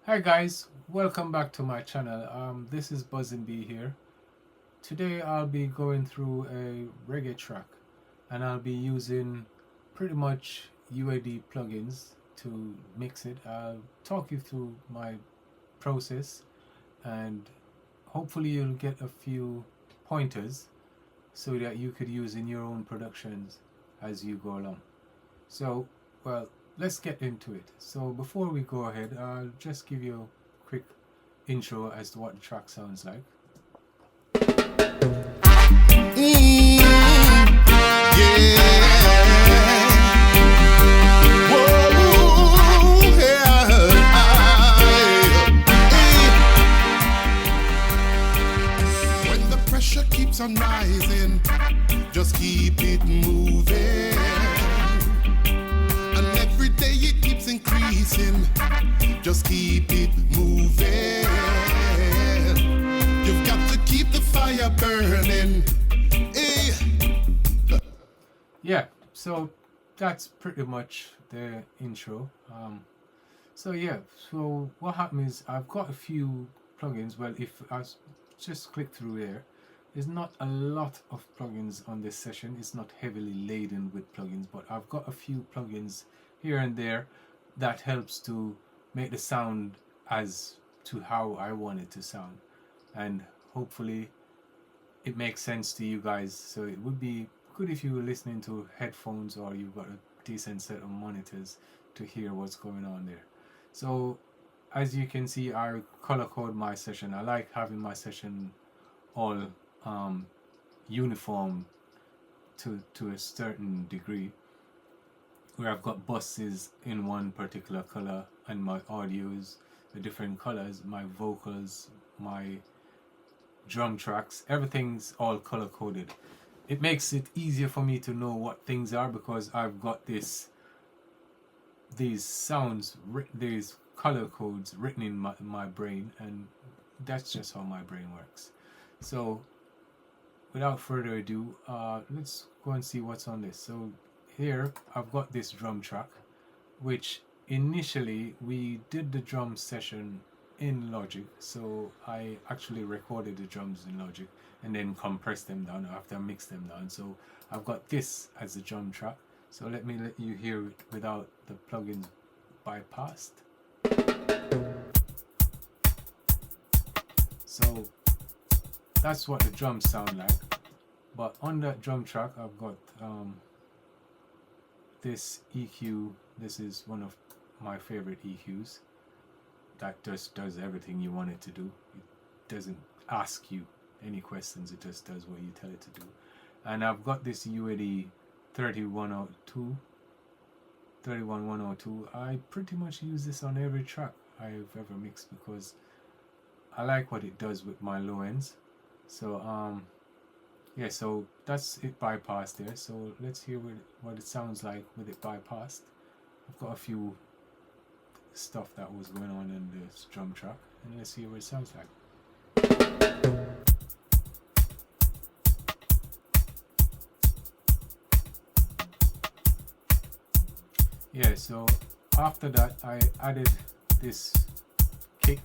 Hi guys, welcome back to my channel. This is Buzzin' B here. Today I'll be going through a reggae track and I'll be using pretty much UAD plugins to mix it. I'll talk you through my process and hopefully you'll get a few pointers so that you could use in your own productions as you go along. So, well, let's get into it. So before we go ahead, I'll just give you a quick intro as to what the track sounds like. When the pressure keeps on rising, just keep it moving. And every day it keeps increasing, just keep it moving. You've got to keep the fire burning. Yeah, so that's pretty much the intro. So what happened is I've got a few plugins. Well, if I just click through there, there's not a lot of plugins on this session. It's not heavily laden with plugins, but I've got a few plugins here and there that helps to make the sound as to how I want it to sound, and hopefully it makes sense to you guys. So it would be good if you were listening to headphones or you've got a decent set of monitors to hear what's going on there. So as you can see, I color code my session. I like having my session all uniform to a certain degree, where I've got buses in one particular color and my audios the different colors, my vocals, my drum tracks, everything's all color coded. It makes it easier for me to know what things are because I've got these sounds, these color codes written in my brain, and that's just how my brain works. So without further ado, let's go and see what's on this. So here I've got this drum track, which initially we did the drum session in Logic, so I actually recorded the drums in Logic and then compressed them down after I mixed them down. So I've got this as a drum track, so let you hear it without the plugins bypassed. So that's what the drums sound like. But on that drum track I've got this EQ. This is one of my favorite EQs that just does everything you want it to do. It doesn't ask you any questions, it just does what you tell it to do. And I've got this UAD 31102. I pretty much use this on every track I've ever mixed because I like what it does with my low ends. So yeah, so that's it bypassed there. So let's hear what it sounds like with it bypassed. I've got a few stuff that was going on in this drum track, and let's see what it sounds like. Yeah, so after that I added this kick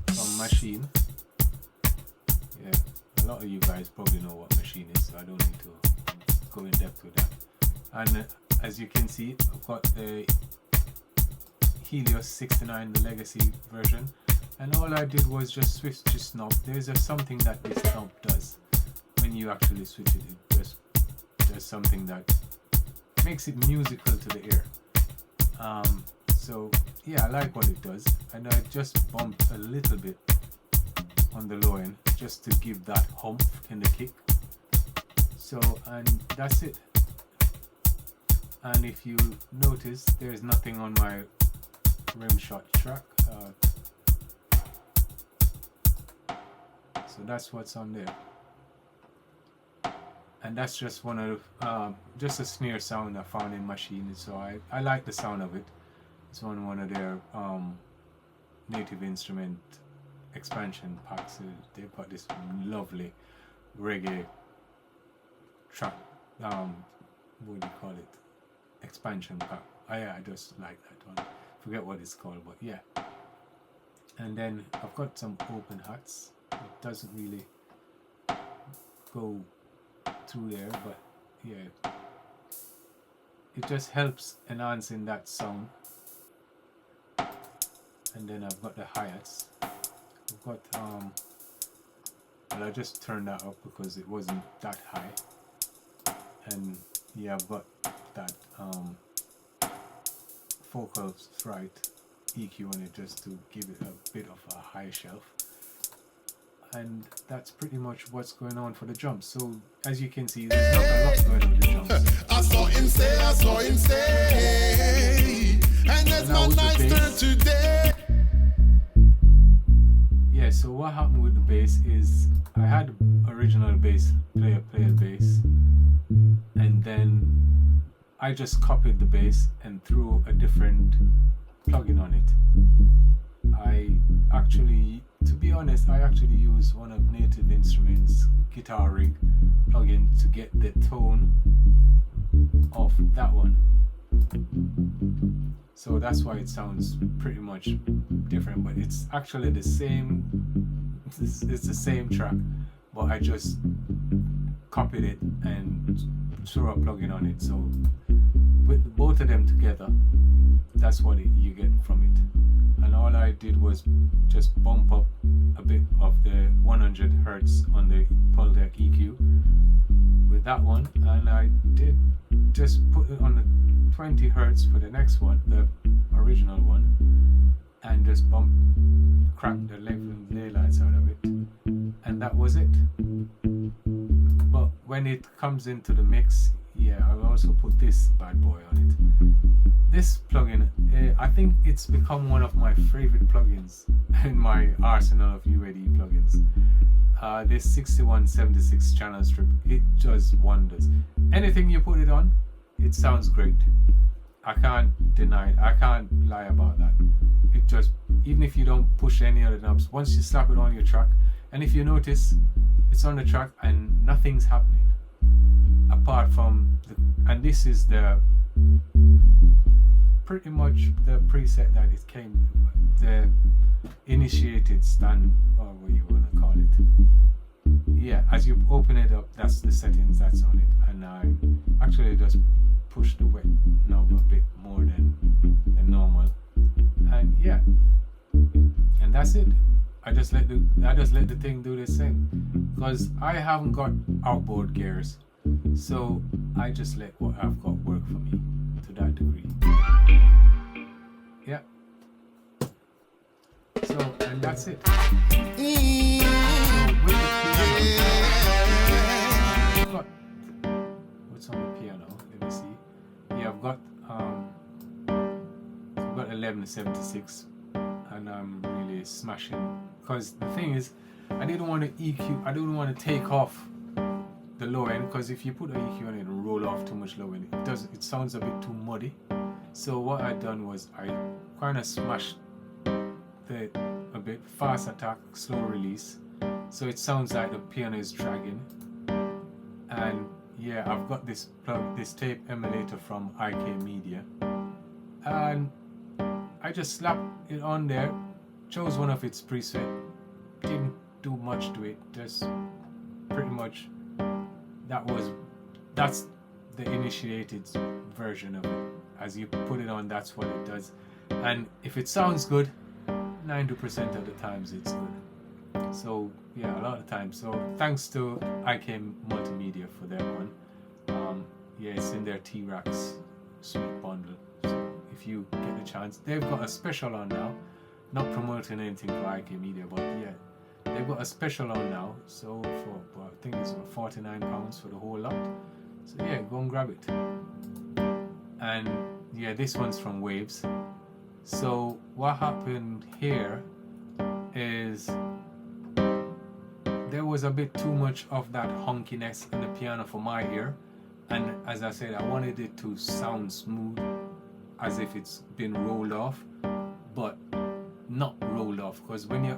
from Machine. Yeah, a lot of you guys probably know what Machine is, so I don't need to go in depth with that. And as you can see, I've got the Helios 69, the legacy version, and all I did was just switch this knob. There's something that this knob does when you actually switch it. It just does something that makes it musical to the ear. So yeah, I like what it does, and I just bumped a little bit on the low end just to give that hump in the kick. So, and that's it. And if you notice, there's nothing on my rim shot track, so that's what's on there. And that's just one of just a snare sound I found in Machine, so I like the sound of it. It's one of their native instrument expansion packs. They've got this lovely reggae track, what do you call it, expansion pack. I just like that one. forget what it's called, but yeah. And then I've got some open hats. It doesn't really go through there, but yeah, it just helps enhancing that sound. And then I've got the hi-hats. I've got well, I just turned that up because it wasn't that high. And yeah, I've got that focal right EQ on it just to give it a bit of a high shelf. And that's pretty much what's going on for the drums. So as you can see, there's not a lot going on with the drums. I saw him say, and that's my nice turn today. Yeah, so what happened with the bass is I had original bass player bass, and then I just copied the bass and threw a different plugin on it. To be honest, I actually use one of Native Instruments Guitar Rig plugin to get the tone of that one. So that's why it sounds pretty much different, but it's actually the same. It's the same track, but I just copied it and threw a plugin on it. So with both of them together, that's what you get from it. And all I did was just bump up a bit of the 100 hertz on the Pulse Deck EQ with that one, and I did just put it on the 20 hertz for the next one, the original one, and just crack the length and daylights out of it, and that was it. But when it comes into the mix, yeah, I'll also put this bad boy on it. This plugin, I think it's become one of my favorite plugins in my arsenal of UAD plugins. This 6176 channel strip, it does wonders. Anything you put it on, it sounds great. I can't deny it. I can't lie about that. It just, even if you don't push any other knobs, once you slap it on your track, and if you notice, it's on the track and nothing's happening apart from and this is the pretty much the preset that it came, the initiated stand, or what you want to call it. Yeah, as you open it up, that's the settings that's on it, and I actually just push the wet knob a bit more than normal, and yeah, and that's it. I just let the thing do this thing, because I haven't got outboard gears, so I just let what I've got work for me to that degree. Yeah. So, and that's it. What's on the piano? Let me see. Yeah, I've got 1176, and I'm really smashing. Because the thing is, I didn't want to EQ. I didn't want to take off the low end, because if you put an EQ on it and roll off too much low end, it sounds a bit too muddy. So what I done was I kind of smashed a bit, fast attack, slow release, so it sounds like the piano is dragging. And yeah, I've got this tape emulator from IK Media, and I just slapped it on there, chose one of its preset, didn't do much to it, just pretty much that's the initiated version of it. As you put it on, that's what it does, and if it sounds good, 90% of the times it's good. So yeah, a lot of times. So thanks to IK Multimedia for that one. Yeah, it's in their T-Rax suite bundle. So if you get a chance, they've got a special on now. Not promoting anything for IK Media, but yeah, they've got a special on now. So for I think it's £49 for the whole lot. So yeah, go and grab it. And yeah, this one's from Waves. So what happened here is there was a bit too much of that honkiness in the piano for my ear, and as I said, I wanted it to sound smooth, as if it's been rolled off, but not rolled off, because I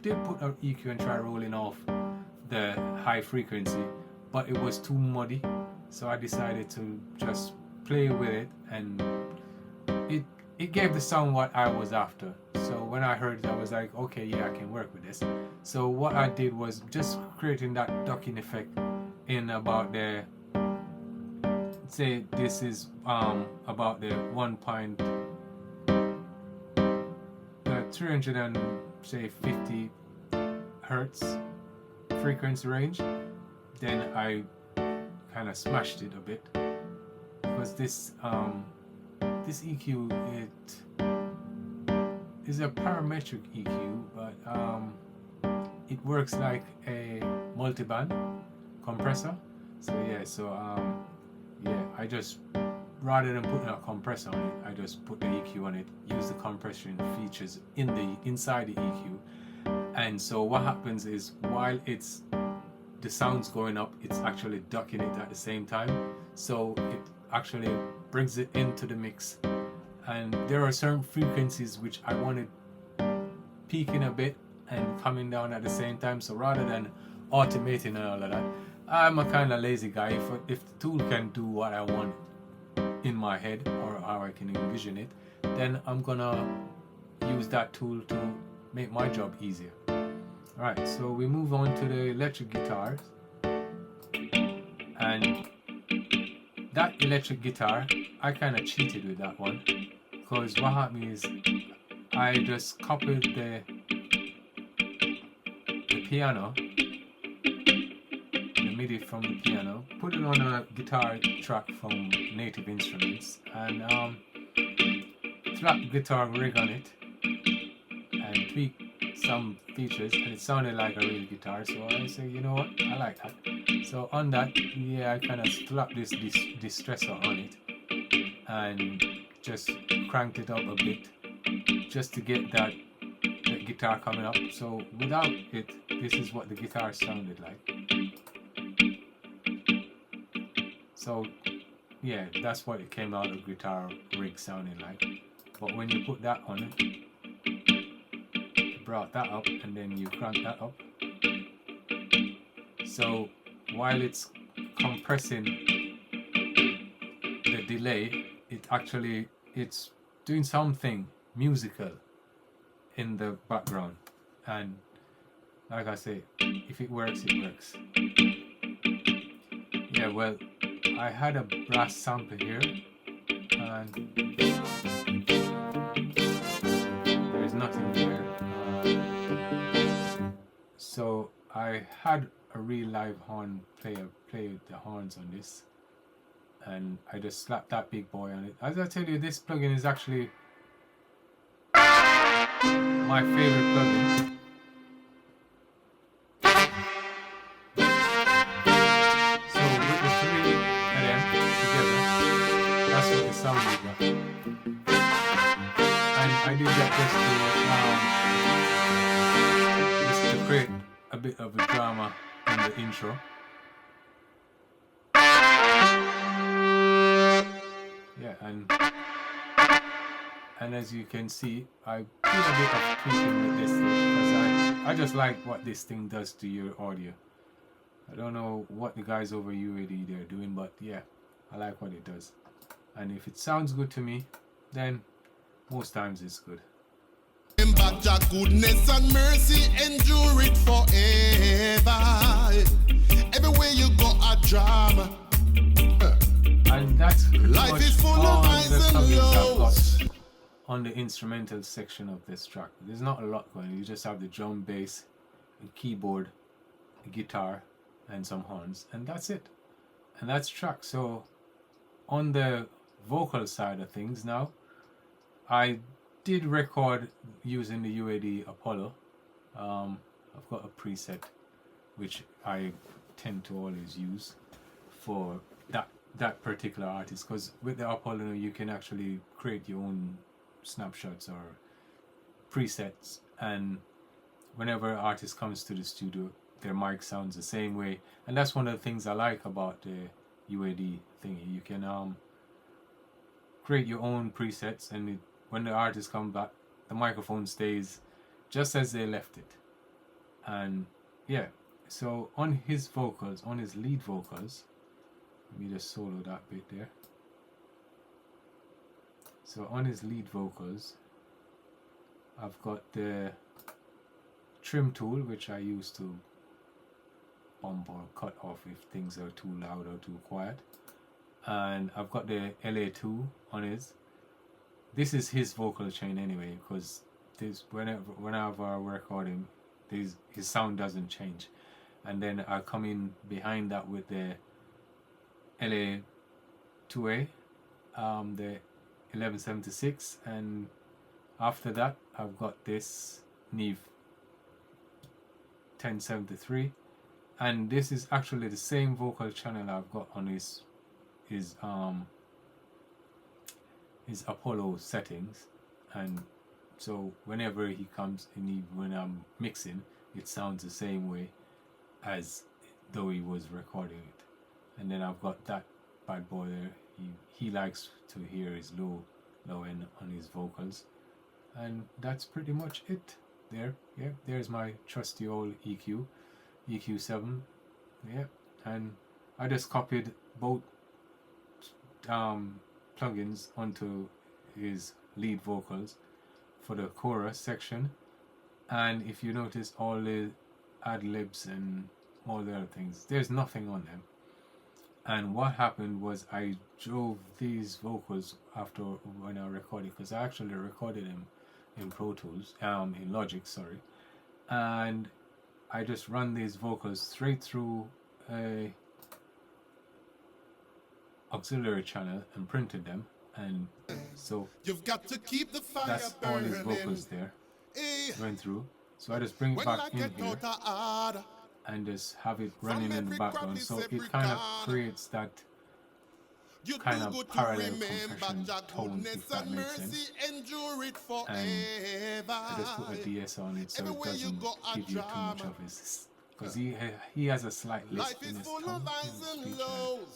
did put an EQ and try rolling off the high frequency, but it was too muddy, so I decided to just play with it, and it gave the sound what I was after. So when I heard it, I was like, okay, yeah, I can work with this. So what I did was just creating that ducking effect in about the, say this is about the 350 hertz frequency range. Then I kind of smashed it a bit because this EQ, it is a parametric EQ, but it works like a multiband compressor. So I just, rather than putting a compressor on it, I just put the EQ on it, use the compression features inside the EQ. And so what happens is, while the sound's going up, it's actually ducking it at the same time. So it actually brings it into the mix. And there are certain frequencies which I wanted peaking a bit and coming down at the same time. So rather than automating and all of that, I'm a kind of lazy guy. If the tool can do what I want in my head or how I can envision it, then I'm gonna use that tool to make my job easier. Alright, so we move on to the electric guitars. And that electric guitar, I kind of cheated with that one, because what happened is I just copied the piano, the MIDI from the piano, put it on a guitar track from Native Instruments, and slapped the guitar rig on it and tweaked some features, and it sounded like a real guitar. So I say, you know what, I like that. So on that, I kind of slapped this distressor on it and just cranked it up a bit just to get that guitar coming up. So without it, this is what the guitar sounded like. So yeah, that's what it came out of guitar rig sounding like. But when you put that on it, you brought that up and then you crank that up. So while it's compressing the delay, it's doing something musical in the background. And like I say, if it works, it works. Yeah, well, I had a brass sample here, and there's nothing there. So I had a real live horn player play the horns on this, and I just slapped that big boy on it. As I tell you, this plugin is actually my favorite plugin. So with the three of them together, that's what the sound is like. And I did that just to create a bit of a drama in the intro. Yeah, and as you can see, I did a bit of tweaking with this thing because I just like what this thing does to your audio. I don't know what the guys over UAD they're doing, but yeah, I like what it does. And if it sounds good to me, then most times it's good. But your goodness and mercy endure it forever. Everywhere you go, a drama. And that's pretty Life much is full all of the highs and plugins I've lows. got on the instrumental section of this track. There's not a lot going on. You just have the drum, bass, the keyboard, the guitar, and some horns, and that's it. And that's track. So on the vocal side of things now, I did record using the UAD Apollo. I've got a preset which I tend to always use for that particular artist, because with the Apollo you can actually create your own snapshots or presets, and whenever an artist comes to the studio, their mic sounds the same way. And that's one of the things I like about the UAD thingy. You can create your own presets, and when the artist comes back, the microphone stays just as they left it. And yeah, so on his vocals, on his lead vocals, let me just solo that bit there. So on his lead vocals, I've got the trim tool, which I use to bump or cut off if things are too loud or too quiet. And I've got the LA2 on his. This is his vocal chain anyway, because this whenever I record him, his sound doesn't change. And then I come in behind that with the LA2A, the 1176, and after that I've got this Neve 1073, and this is actually the same vocal channel I've got on his Apollo settings, and so whenever he comes in, when I'm mixing, it sounds the same way as though he was recording it. And then I've got that bad boy there. He likes to hear his low end on his vocals, and that's pretty much it there. Yeah, there's my trusty old EQ7. Yeah, and I just copied both plugins onto his lead vocals for the chorus section, and if you notice all the ad-libs and all the other things, there's nothing on them. And what happened was I drove these vocals after when I recorded, because I actually recorded them in Pro Tools, in Logic, sorry, and I just run these vocals straight through a auxiliary channel and printed them, and so You've got to keep the fire that's all his burning. vocals there went through. So I just bring it back in here and just have it running in the background, so it kind of creates that kind of parallel compression tone, if that makes sense. And I just put a DS on it so it doesn't give you too much of his, because he has a slight lisp in his tongue, in his speech,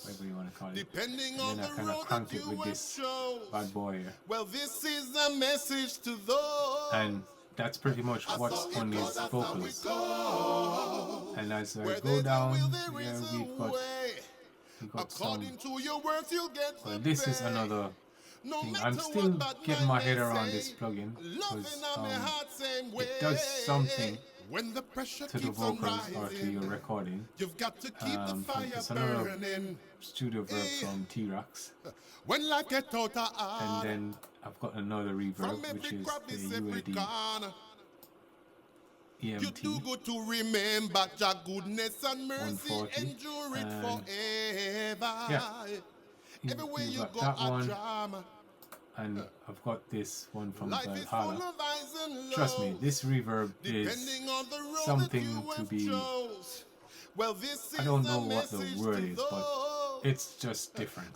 whatever you want to call it. And then I kind of crank it with this bad boy here. Well, this is a message to those. And that's pretty much what's on his vocals. And as I go down, yeah, we've got some. Well, this is another thing. I'm still getting my head around this plugin, because it does something to the vocals or to your recording. It's another studio verb from T-Rex. And then I've got another reverb, which is the UAD EMT 140. Yeah, you've got that one, and I've got this one from Valhalla. Trust me, this reverb is something to be, I don't know what the word is, but it's just different.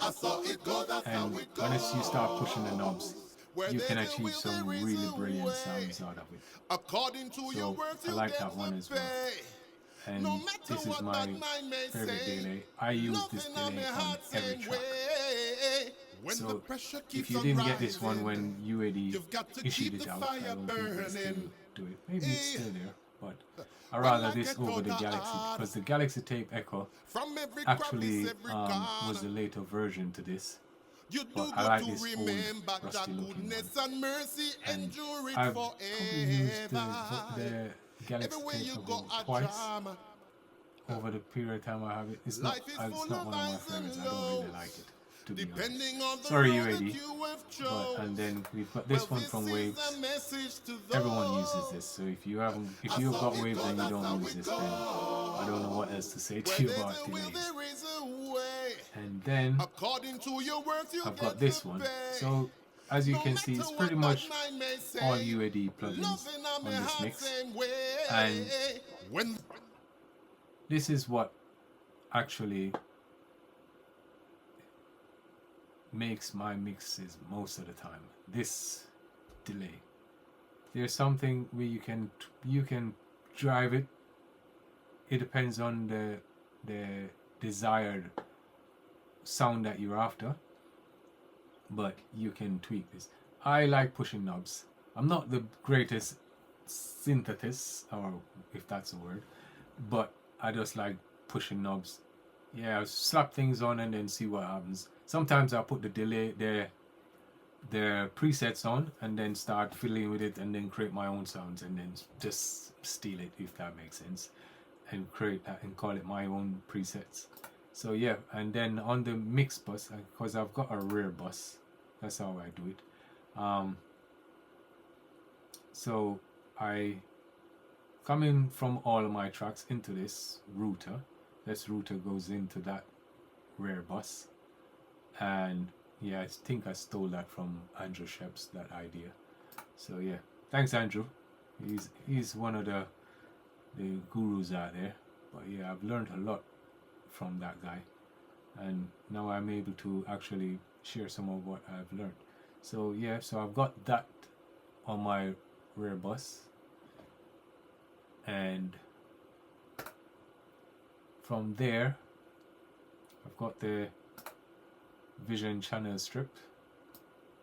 And once you start pushing the knobs, you can achieve some really brilliant sounds out of it. So I like that one as well. And this is my favorite delay. I use this delay on every track. So if you didn't get this one when UAD issued it out, I don't think they still do it. Maybe it's still there, but I rather this over the Galaxy, because the Galaxy Tape Echo actually was the later version to this. But I like this old rusty looking one. And I've probably used the Galaxy Tape Echo twice over the period of time I have it. It's not one of my favorites. I don't really like it, to be honest. Sorry, UAD. And then we've got this one from Waves. Everyone uses this, so if you've got Waves and you don't use this, then I don't know what else to say to you about delays. And then I've got this one. So as you can see, it's pretty much all UAD plugins on this mix, and this is what actually makes my mixes most of the time. This delay. There's something where you can drive it. It depends on the desired sound that you're after, but you can tweak this. I like pushing knobs. I'm not the greatest synthetist, or if that's a word, but I just like pushing knobs. Yeah, I'll slap things on and then see what happens. Sometimes I'll put the delay, the presets on and then start fiddling with it and then create my own sounds and then just steal it, if that makes sense, and create that and call it my own presets. So yeah, and then on the mix bus, because I've got a rear bus, that's how I do it. So I come in from all of my tracks into this router. This router goes into that rear bus, and yeah, I think I stole that from Andrew Sheps, that idea. So yeah, thanks Andrew. He's one of the gurus out there. But yeah, I've learned a lot from that guy, and now I'm able to actually share some of what I've learned. So yeah, so I've got that on my rear bus, and from there I've got the Vision channel strip,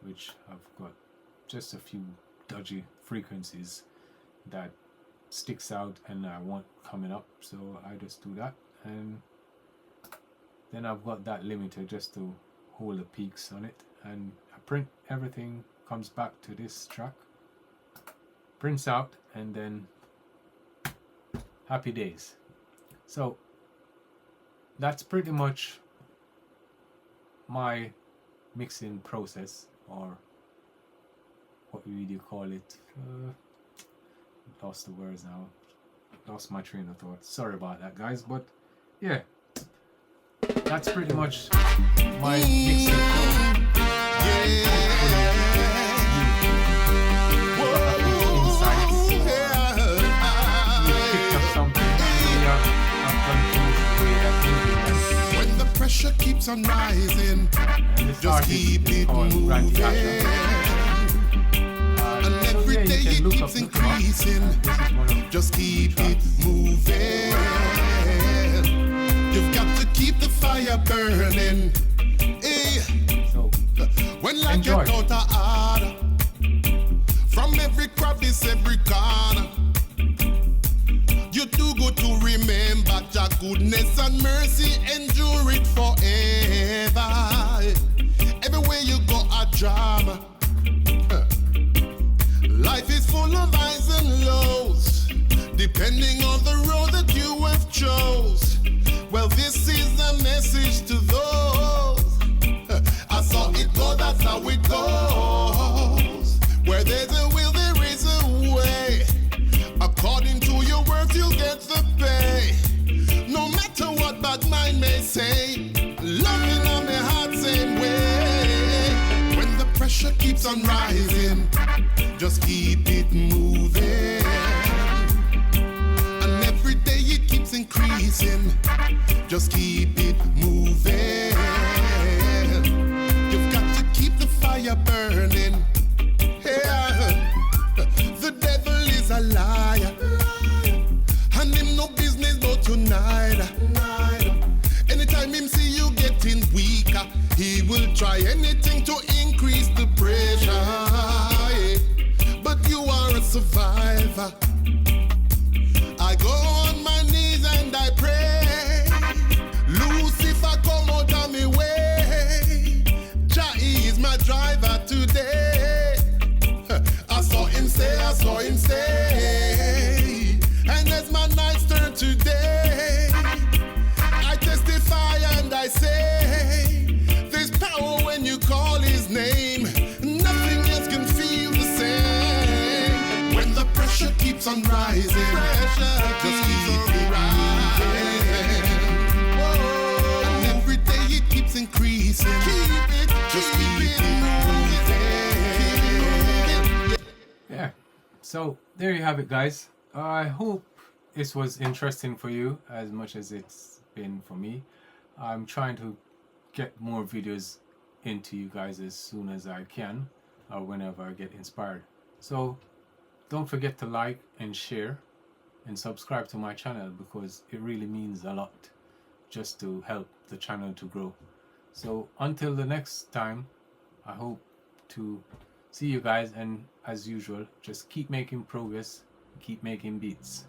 which I've got just a few dodgy frequencies that sticks out and I want coming up, so I just do that. And then I've got that limiter just to hold the peaks on it, and I print everything, comes back to this track, prints out, and then happy days. So that's pretty much my mixing process, or what would you call it? Lost the words now, lost my train of thought, sorry about that guys, but yeah, that's pretty much my mixing process. When the pressure keeps on rising, just keep it moving. And every day it keeps increasing, just keep it moving. You've got to keep the fire burning. Hey. When life gets out of order, from every crevice, every corner, you too good to remember your goodness and mercy, endure it forever. Everywhere you go a drama. Life is full of highs and lows, depending on the road that you have chose. Well, this is the message to those. I saw it go, that's how it goes. Where there's a will, there is a way. According to your works, you'll get the pay. No matter what bad mind may say, loving on my heart same way. When the pressure keeps on rising, just keep it moving. And every day it keeps increasing, just keep it moving. You've got to keep the fire burning. Yeah. The devil is a liar, and him no business but tonight. Anytime him see you getting weaker, he will try anything to increase the pressure. But you are a survivor. I go on my knees and I pray. Lucifer come out of me way. Jah is my driver today. I saw him say, and as my nights turn today, I testify and I say, there's power when you call his name. Nothing else can feel the same. When the pressure keeps on rising, just keep it rising. And every day it keeps increasing, just keep it moving. Yeah, so there you have it guys. I hope this was interesting for you as much as it's been for me. I'm trying to get more videos into you guys as soon as I can, or whenever I get inspired. So don't forget to like and share and subscribe to my channel, because it really means a lot just to help the channel to grow. So until the next time, I hope to see you guys, and as usual, just keep making progress, keep making beats.